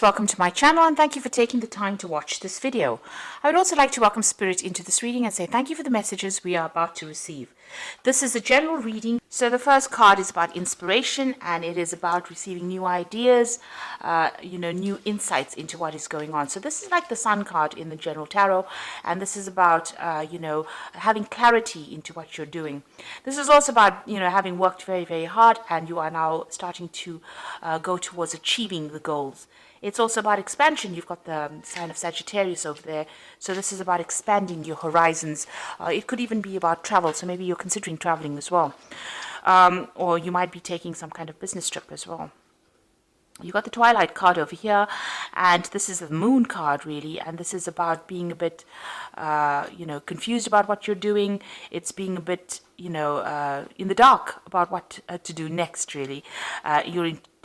Welcome to my channel and thank you for taking the time to watch this video. I would also like to welcome Spirit into this reading and say thank you for the messages we are about to receive. This is a general reading, so the first card is about inspiration and it is about receiving new ideas, new insights into what is going on. So this is like the Sun card in the general tarot, and this is about, having clarity into what you're doing. This is also about, having worked very, very hard and you are now starting to go towards achieving the goals. It's also about expansion. You've got the sign of Sagittarius over there. So this is about expanding your horizons. It could even be about travel. So maybe you're considering traveling as well. Or you might be taking some kind of business trip as well. You got the Twilight card over here, and this is the Moon card really, and this is about being a bit, confused about what you're doing. It's being a bit, in the dark about what to do next really.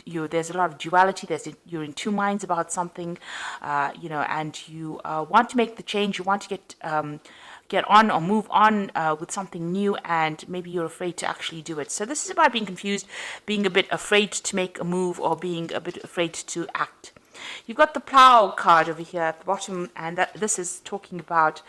There's a lot of duality. You're in two minds about something, and you want to make the change. You want to get on or move on with something new, and maybe you're afraid to actually do it. So this is about being confused, being a bit afraid to make a move, or being a bit afraid to act. You've got the Plow card over here at the bottom, and this is talking about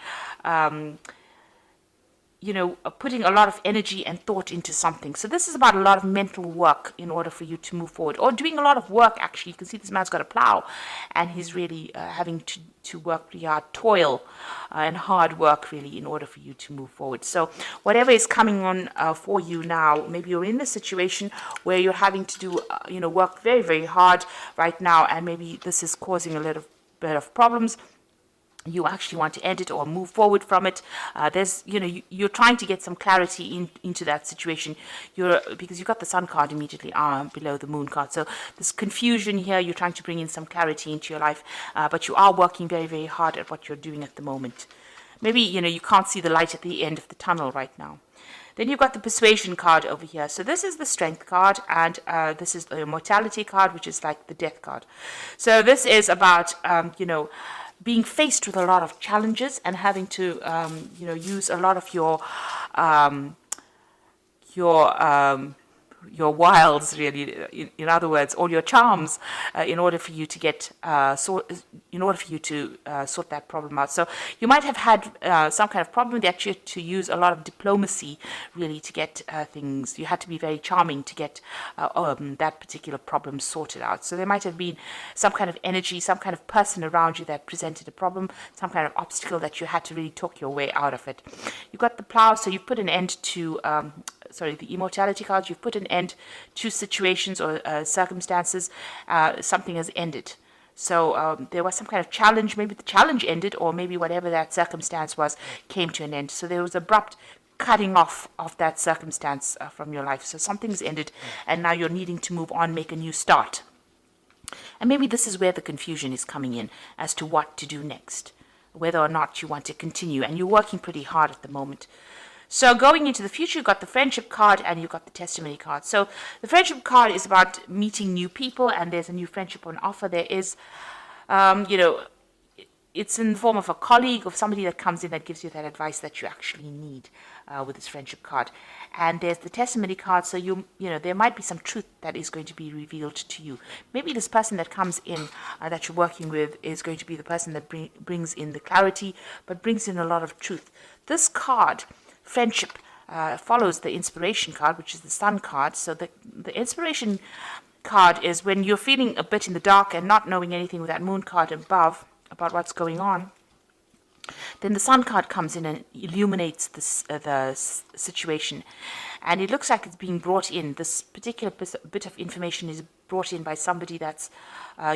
putting a lot of energy and thought into something. So this is about a lot of mental work in order for you to move forward, or doing a lot of work actually. You can see this man's got a plow and he's really having to work pretty hard, toil and hard work really in order for you to move forward. So whatever is coming on for you now, maybe you're in the situation where you're having to do, work very, very hard right now, and maybe this is causing a little bit of problems. You actually want to end it or move forward from it. You're trying to get some clarity into that situation. Because you've got the Sun card immediately below the Moon card. So this confusion here, you're trying to bring in some clarity into your life, but you are working very, very hard at what you're doing at the moment. Maybe, you can't see the light at the end of the tunnel right now. Then you've got the Persuasion card over here. So this is the Strength card, and this is the Immortality card, which is like the Death card. So this is about, being faced with a lot of challenges and having to, use a lot of your wiles, really, in other words, all your charms, in order for you to get sort that problem out. So you might have had some kind of problem that you had to use a lot of diplomacy, really, to get things. You had to be very charming to get that particular problem sorted out. So there might have been some kind of energy, some kind of person around you that presented a problem, some kind of obstacle that you had to really talk your way out of it. You've got the Plow, so you've put an end to the Immortality card. You've put an end to situations or circumstances. Something has ended. So there was some kind of challenge. Maybe the challenge ended, or maybe whatever that circumstance was came to an end. So there was abrupt cutting off of that circumstance from your life. So something's ended, and now you're needing to move on, make a new start. And maybe this is where the confusion is coming in as to what to do next, whether or not you want to continue. And you're working pretty hard at the moment. So going into the future, you've got the Friendship card and you've got the Testimony card. So the Friendship card is about meeting new people, and there's a new friendship on offer. There is, it's in the form of a colleague, of somebody that comes in that gives you that advice that you actually need with this Friendship card. And there's the Testimony card, so there might be some truth that is going to be revealed to you. Maybe this person that comes in that you're working with is going to be the person that brings in the clarity, but brings in a lot of truth. This card, Friendship, follows the Inspiration card, which is the Sun card. So the Inspiration card is when you're feeling a bit in the dark and not knowing anything with that Moon card above about what's going on. Then the Sun card comes in and illuminates the situation. And it looks like it's being brought in. This particular bit of information is brought in by somebody that's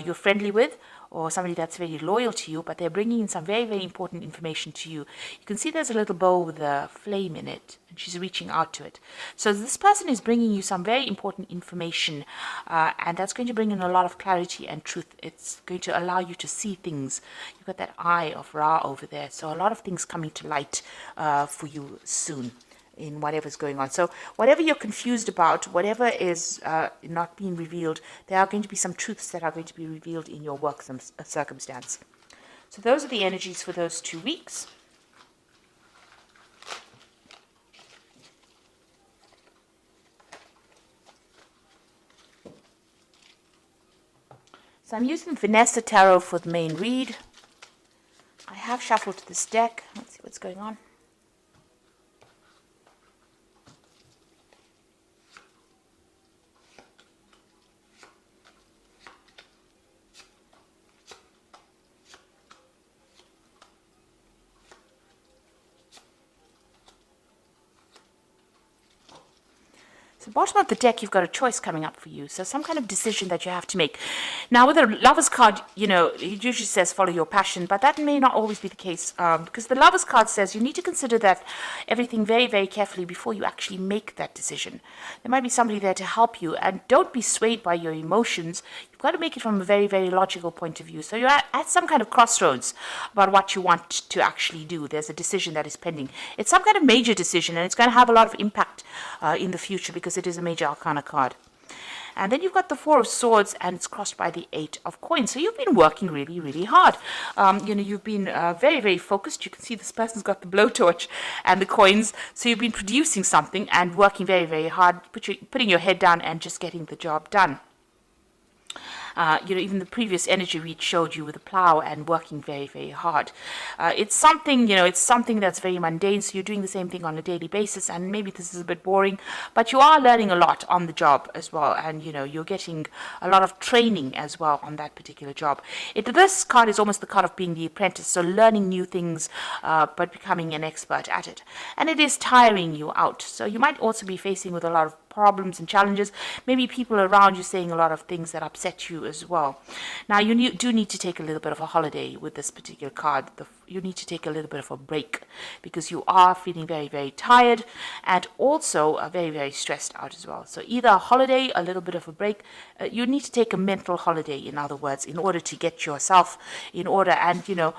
you're friendly with, or somebody that's very loyal to you, but they're bringing in some very, very important information to you. You can see there's a little bowl with a flame in it, and she's reaching out to it. So this person is bringing you some very important information, and that's going to bring in a lot of clarity and truth. It's going to allow you to see things. You've got that Eye of Ra over there, so a lot of things coming to light for you soon in whatever's going on. So whatever you're confused about, whatever is not being revealed, there are going to be some truths that are going to be revealed in your work circumstance. So those are the energies for those 2 weeks. So I'm using Vanessa Tarot for the main read. I have shuffled this deck. Let's see what's going on. So bottom of the deck, you've got a choice coming up for you. So some kind of decision that you have to make. Now, with a Lover's card, you know, it usually says follow your passion, but that may not always be the case, because the Lover's card says you need to consider that everything very, very carefully before you actually make that decision. There might be somebody there to help you, and don't be swayed by your emotions. You've got to make it from a very, very logical point of view. So you're at some kind of crossroads about what you want to actually do. There's a decision that is pending. It's some kind of major decision, and it's going to have a lot of impact in the future because it is a major arcana card. And then you've got the Four of Swords, and it's crossed by the Eight of Coins. So you've been working really, really hard. You know, you've been very, very focused. You can see this person's got the blowtorch and the coins. So you've been producing something and working very, very hard, putting your head down and just getting the job done. You know, even the previous energy read showed you with a plow and working very, very hard. It's something, you know, it's something that's very mundane, so you're doing the same thing on a daily basis, and maybe this is a bit boring, but you are learning a lot on the job as well, and, you know, you're getting a lot of training as well on that particular job. This card is almost the card of being the apprentice, so learning new things, but becoming an expert at it. And it is tiring you out, so you might also be facing with a lot of problems and challenges, maybe people around you saying a lot of things that upset you as well. Now, you do need to take a little bit of a holiday with this particular card. You need to take a little bit of a break because you are feeling very, very tired and also very, very stressed out as well. So either a holiday, a little bit of a break. You need to take a mental holiday, in other words, in order to get yourself in order and, you know,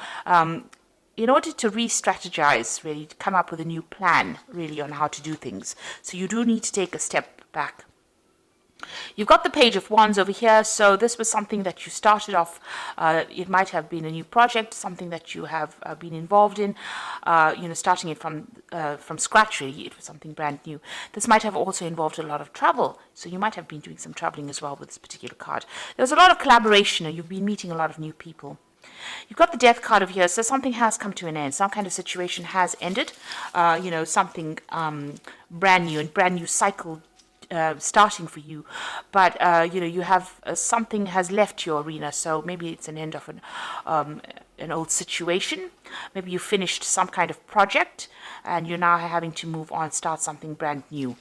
in order to re-strategize, really, to come up with a new plan, really, on how to do things. So you do need to take a step back. You've got the Page of Wands over here, so this was something that you started off, it might have been a new project, something that you have been involved in, you know, starting it from scratch, really. It was something brand new. This might have also involved a lot of travel, so you might have been doing some traveling as well with this particular card. There was a lot of collaboration, and you've been meeting a lot of new people. You've got the Death card over here, so something has come to an end. Some kind of situation has ended. You know, something brand new and brand new cycle starting for you. But, you know, you have something has left your arena. So maybe it's an end of an old situation. Maybe you finished some kind of project and you're now having to move on, start something brand new.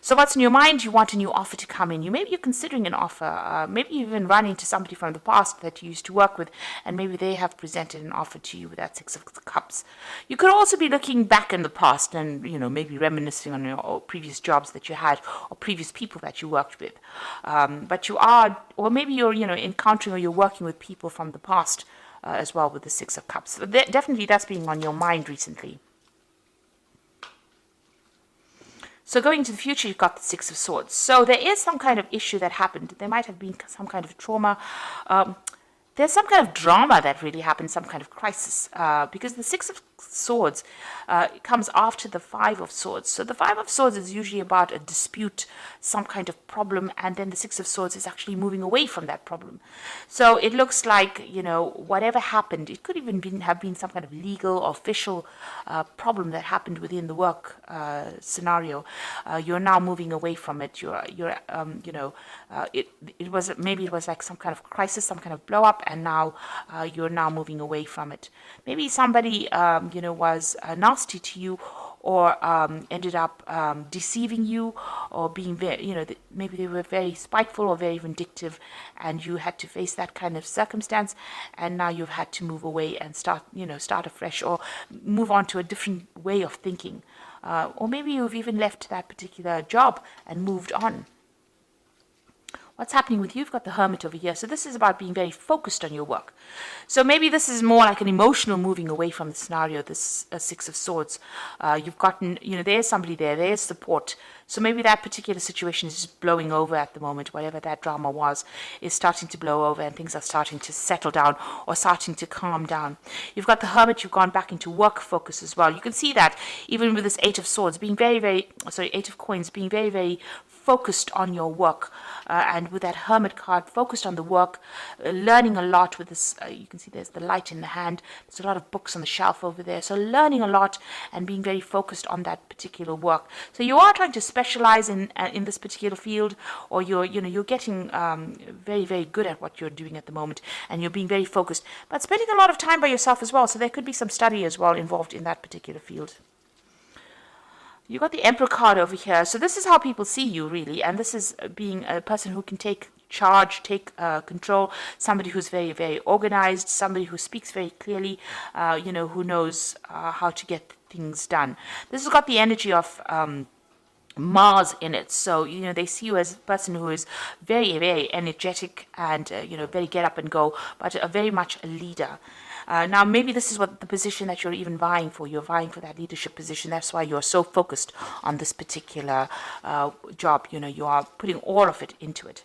So what's in your mind? You want a new offer to come in. Maybe you're considering an offer. Maybe you've been running to somebody from the past that you used to work with, and maybe they have presented an offer to you with that Six of Cups. You could also be looking back in the past and, you know, maybe reminiscing on your previous jobs that you had or previous people that you worked with. But you are, or maybe you're, you know, encountering or you're working with people from the past as well with the Six of Cups. So definitely that's been on your mind recently. So going into the future, you've got the Six of Swords. So there is some kind of issue that happened. There might have been some kind of trauma. There's some kind of drama that really happened, some kind of crisis, because the Six of Swords comes after the Five of Swords. So the Five of Swords is usually about a dispute, some kind of problem, and then the Six of Swords is actually moving away from that problem. So it looks like, you know, whatever happened, it could even have been some kind of legal or official problem that happened within the work scenario. You're now moving away from it. You know, it was like some kind of crisis, some kind of blow up, and now you're now moving away from it. Maybe somebody you know, was nasty to you, or ended up deceiving you, or being very, you know, maybe they were very spiteful or very vindictive, and you had to face that kind of circumstance, and now you've had to move away and start afresh, or move on to a different way of thinking, or maybe you've even left that particular job and moved on. What's happening with you? You've got the Hermit over here. So this is about being very focused on your work. So maybe this is more like an emotional moving away from the scenario, this Six of Swords. You've gotten, you know, there's somebody there, there's support. So maybe that particular situation is just blowing over at the moment. Whatever that drama was is starting to blow over, and things are starting to settle down or starting to calm down. You've got the Hermit. You've gone back into work focus as well. You can see that even with this Eight of Swords being Eight of Coins being very, very focused on your work, and with that Hermit card focused on the work, learning a lot with this. You can see there's the light in the hand. There's a lot of books on the shelf over there, so learning a lot and being very focused on that particular work. So you are trying to specialize in this particular field, or you're getting very, very good at what you're doing at the moment, and you're being very focused, but spending a lot of time by yourself as well. So there could be some study as well involved in that particular field. You got the Emperor card over here. So this is how people see you, really. And this is being a person who can take charge, take control, somebody who's very, very organized, somebody who speaks very clearly, who knows how to get things done. This has got the energy of Mars in it. So, they see you as a person who is very, very energetic and, very get up and go, but very much a leader. Now, maybe this is what the position that you're even vying for. You're vying for that leadership position. That's why you're so focused on this particular job. You are putting all of it into it.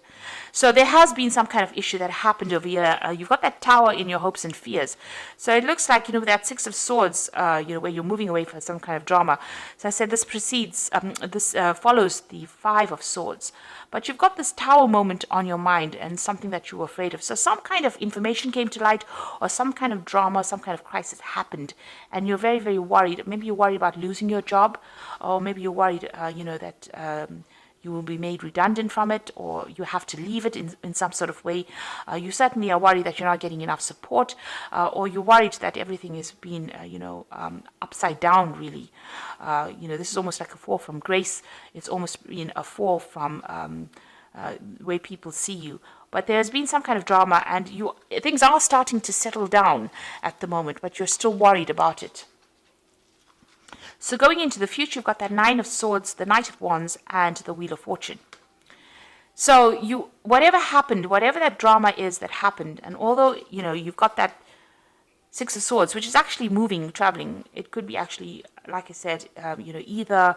So there has been some kind of issue that happened over here. You've got that Tower in your hopes and fears. So it looks like, with that Six of Swords, where you're moving away from some kind of drama. So I said this follows the Five of Swords. But you've got this Tower moment on your mind and something that you were afraid of. So some kind of information came to light, or some kind of drama, some kind of crisis happened, and you're very, very worried. Maybe you're worried about losing your job, or maybe you're worried, that you will be made redundant from it, or you have to leave it in some sort of way. You certainly are worried that you're not getting enough support, or you're worried that everything is being, upside down, really. This is almost like a fall from grace. It's almost been a fall from the way people see you. But there's been some kind of drama, and things are starting to settle down at the moment, but you're still worried about it. So going into the future, you've got that Nine of Swords, the Knight of Wands, and the Wheel of Fortune. So whatever happened, whatever that drama is that happened, and although, you've got that Six of Swords, which is actually moving, traveling, it could be actually, like I said, either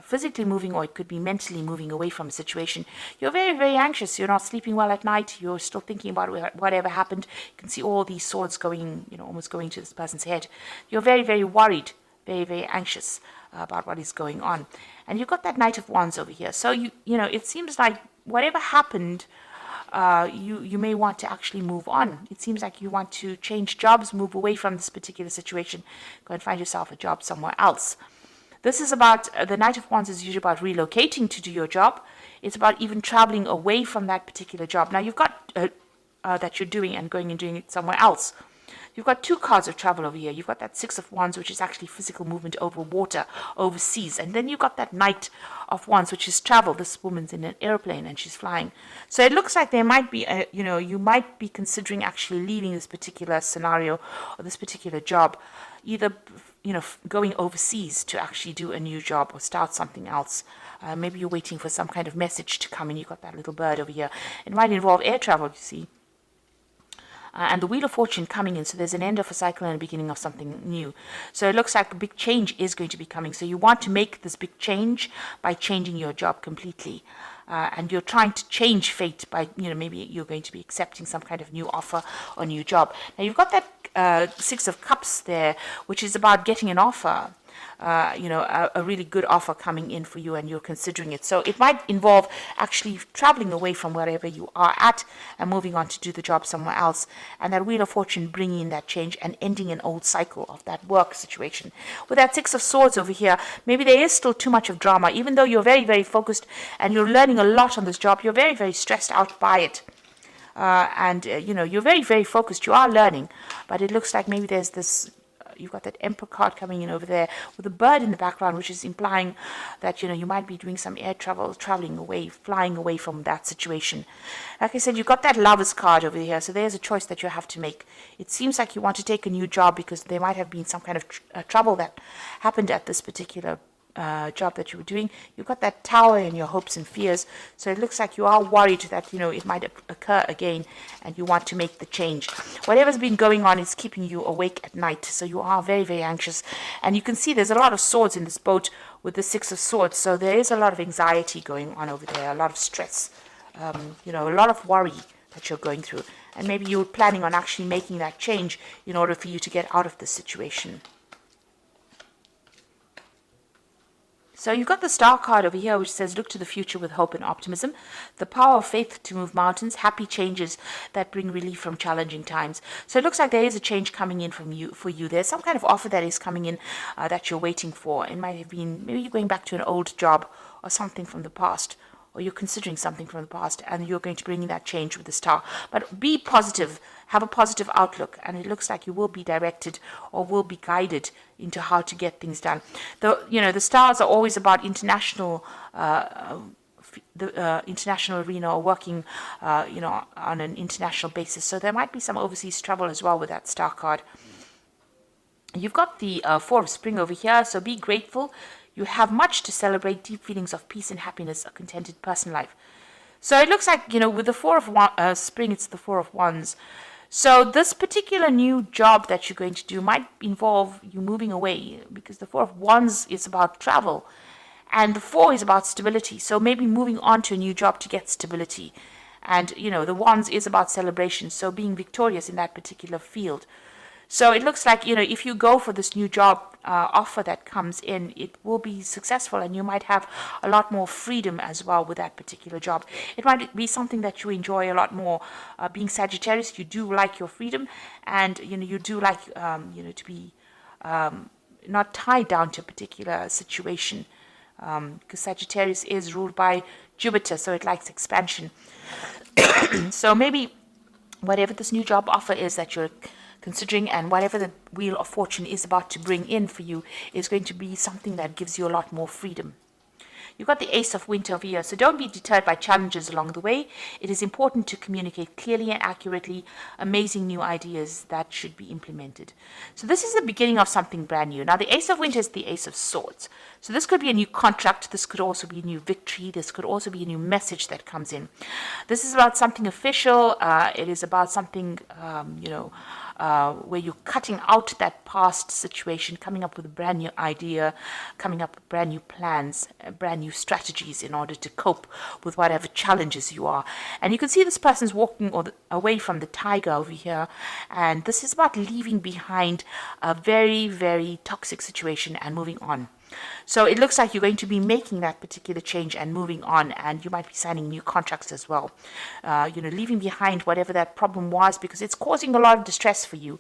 physically moving, or it could be mentally moving away from a situation. You're very, very anxious. You're not sleeping well at night. You're still thinking about whatever happened. You can see all these swords going, almost going to this person's head. You're very, very worried, very, very anxious about what is going on. And you've got that Knight of Wands over here. So, it seems like whatever happened, you may want to actually move on. It seems like you want to change jobs, move away from this particular situation, go and find yourself a job somewhere else. This is about, the Knight of Wands is usually about relocating to do your job. It's about even traveling away from that particular job. Now, you've got that you're doing and going and doing it somewhere else. You've got two cards of travel over here. You've got that Six of Wands, which is actually physical movement over water, overseas. And then you've got that Knight of Wands, which is travel. This woman's in an airplane and she's flying. So it looks like there might be, you might be considering actually leaving this particular scenario or this particular job, either, going overseas to actually do a new job or start something else. Maybe you're waiting for some kind of message to come in. You've got that little bird over here. It might involve air travel, you see. And the Wheel of Fortune coming in, so there's an end of a cycle and a beginning of something new. So it looks like a big change is going to be coming. So you want to make this big change by changing your job completely. And you're trying to change fate by, maybe you're going to be accepting some kind of new offer or new job. Now you've got that Six of Cups there, which is about getting an offer. A really good offer coming in for you, and you're considering it. So it might involve actually traveling away from wherever you are at and moving on to do the job somewhere else. And that Wheel of Fortune bringing in that change and ending an old cycle of that work situation. With that Six of Swords over here, maybe there is still too much of drama. Even though you're very, very focused and you're learning a lot on this job, you're very, very stressed out by it. You're very, very focused. You are learning, but it looks like maybe there's this. You've got that Emperor card coming in over there with a bird in the background, which is implying that, you might be doing some air travel, traveling away, flying away from that situation. Like I said, you've got that Lovers card over here. So there's a choice that you have to make. It seems like you want to take a new job because there might have been some kind of trouble that happened at this particular job that you were doing. You've got that Tower in your hopes and fears. So it looks like you are worried that, it might occur again and you want to make the change. Whatever's been going on is keeping you awake at night. So you are very, very anxious. And you can see there's a lot of swords in this boat with the Six of Swords. So there is a lot of anxiety going on over there, a lot of stress, a lot of worry that you're going through. And maybe you're planning on actually making that change in order for you to get out of this situation. So you've got the Star card over here, which says, look to the future with hope and optimism. The power of faith to move mountains, happy changes that bring relief from challenging times. So it looks like there is a change coming in for you. There's some kind of offer that is coming in that you're waiting for. It might have been, maybe you're going back to an old job or something from the past, or you're considering something from the past, and you're going to bring in that change with the Star. But be positive, have a positive outlook, and it looks like you will be directed or will be guided into how to get things done. The stars are always about international, the international arena, or working, on an international basis. So there might be some overseas travel as well with that Star card. You've got the Four of Spring over here, so be grateful. You have much to celebrate, deep feelings of peace and happiness, a contented personal life. So it looks like, with the Four of Spring, it's the Four of Wands. So this particular new job that you're going to do might involve you moving away, because the Four of Wands is about travel and the Four is about stability. So maybe moving on to a new job to get stability. And, the Wands is about celebration, so being victorious in that particular field. So it looks like, if you go for this new job offer that comes in, it will be successful, and you might have a lot more freedom as well with that particular job. It might be something that you enjoy a lot more. Being Sagittarius, you do like your freedom, and, you do like, to be not tied down to a particular situation, because Sagittarius is ruled by Jupiter, so it likes expansion. So maybe whatever this new job offer is that you're considering, and whatever the Wheel of Fortune is about to bring in for you, is going to be something that gives you a lot more freedom. You've got the Ace of Winter over here, so don't be deterred by challenges along the way. It is important to communicate clearly and accurately amazing new ideas that should be implemented. So this is the beginning of something brand new. Now, the Ace of Winter is the Ace of Swords. So this could be a new contract. This could also be a new victory. This could also be a new message that comes in. This is about something official. It is about something, where you're cutting out that past situation, coming up with a brand new idea, coming up with brand new plans, brand new strategies in order to cope with whatever challenges you are. And you can see this person's walking away from the tiger over here, and this is about leaving behind a very, very toxic situation and moving on. So it looks like you're going to be making that particular change and moving on, and you might be signing new contracts as well. Leaving behind whatever that problem was, because it's causing a lot of distress for you.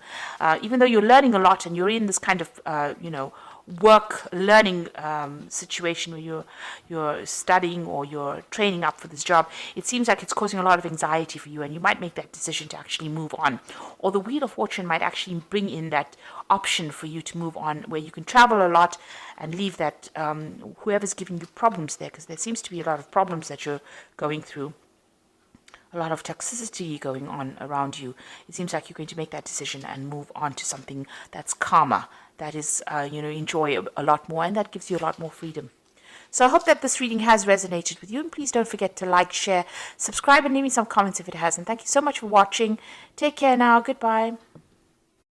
Even though you're learning a lot and you're in this kind of, work learning situation where you're studying or you're training up for this job, it seems like it's causing a lot of anxiety for you, and you might make that decision to actually move on. Or the Wheel of Fortune might actually bring in that option for you to move on, where you can travel a lot and leave that whoever's giving you problems there, because there seems to be a lot of problems that you're going through, a lot of toxicity going on around you. It seems like you're going to make that decision and move on to something that's calmer, that is, enjoy a lot more, and that gives you a lot more freedom. So I hope that this reading has resonated with you, and please don't forget to like, share, subscribe, and leave me some comments if it has. And thank you so much for watching. Take care now. Goodbye.